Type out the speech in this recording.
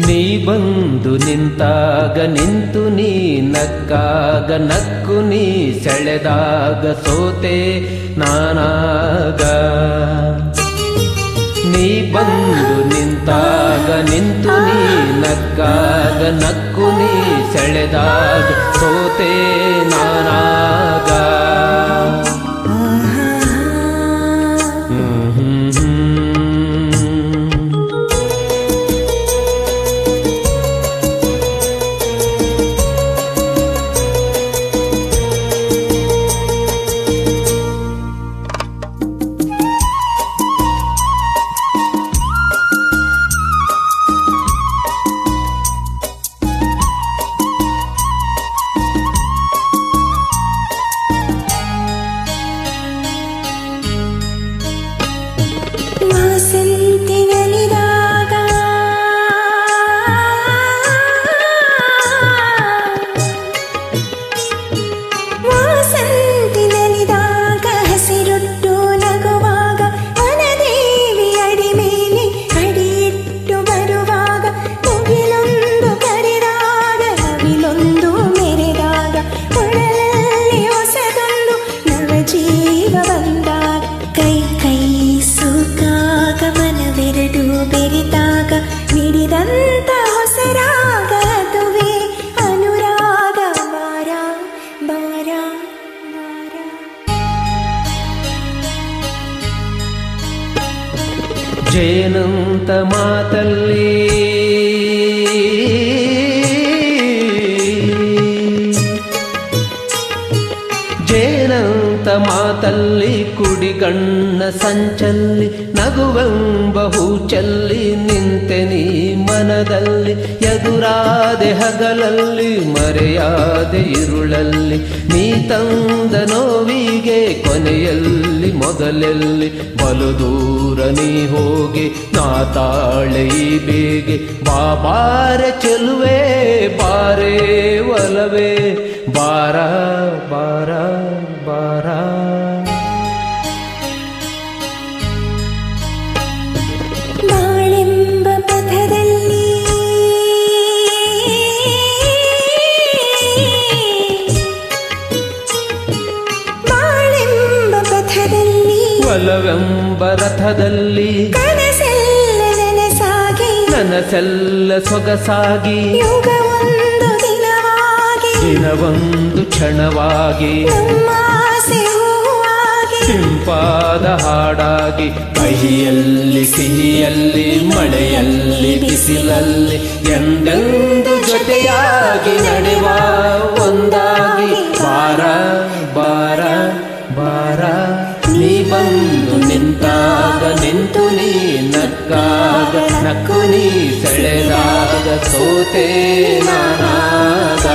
ನೀ ಬಂದು ನಿಂತಾಗ ನಿಂತು ನೀ ನಕ್ಕಾಗ ನಕ್ಕು ನೀ ಸೆಳೆದಾಗ ಸೋತೆ ನಾನಾಗ. ನೀ ಬಂದು ನಿಂತಾಗ ನಿಂತು ನೀ ನಕ್ಕಾಗ ನಕ್ಕು ನೀ ಸೆಳೆದಾಗ ಸೋತೆ ನಾನಾಗ. ಬೆರೆತಾಗ ಮಿಡಿದಂತ ಹೊಸರಾಗ ಅದುವೇ ಅನುರಾಗ. ಬಾರ ಬಾರ ಬಾರ. ಜೇನಂತ ಮಾತಲ್ಲಿ ಜೇನಂತ ಮಾತಲ್ಲಿ ಕುಡಿಗಣ್ಣ ಸಂಚಲ್ಲಿ ನಗುವೆಂಬ ಹೂಚಲ್ಲಿ ನಿಂತೆ ನೀ ಮನದಲ್ಲಿ. ಎದುರಾದೆ ಹಗಲಲ್ಲಿ ಮರೆಯಾದೆ ಇರುಳಲ್ಲಿ ನೀ ತಂದ ನೋವಿಗೆ ಕೊನೆಯಲ್ಲಿ ಮೊದಲೆಲ್ಲಿ. ಬಲು ದೂರ ನೀ ಹೋಗಿ ನಾ ತಾಳೆ ಈ ಬೇಗೆ. ಬಾರೆ ಚೆಲುವೆ ಬಾರೇ ಒಲವೇ ಬಾರ ಬಾರ ಬಾರ. ಬಾಳೆಂಬ ಪಥದಲ್ಲಿ ಬಾಳೆಂಬ ಪಥದಲ್ಲಿ ಒಲವೆಂಬ ರಥದಲ್ಲಿ ಕನಸೆಲ್ಲ ನನಸಾಗಿ ನನಸೆಲ್ಲ ಸೊಗಸಾಗಿ. ಯುಗವೊಂದು ದಿನವಾಗಿ ದಿನವೊಂದು ಕ್ಷಣವಾಗಿ ನಮ್ಮಾಸೆ ಹೂವಾಗಿ ಸಿಂಪಾದ ಹಾಡಾಗಿ. ಕಹಿಯಲ್ಲಿ ಸಿಹಿಯಲ್ಲಿ ಮಳೆಯಲ್ಲಿ ಬಿಸಿಲಲ್ಲಿ ಎಂದೆಂದು ಜೊತೆಯಾಗಿ ನಡೆವ ಒಂದಾಗಿ. ಬಾರ ಬಾರ ಬಾರ. ನೀ ಬಂದು ನಿಂತಾಗ ನಿಂತು ನೀ ನಕ್ಕಾಗ ನಕ್ಕು ನೀ ಸೆಳೆದಾಗ ಸೋತೆ ನಾನಾಗ.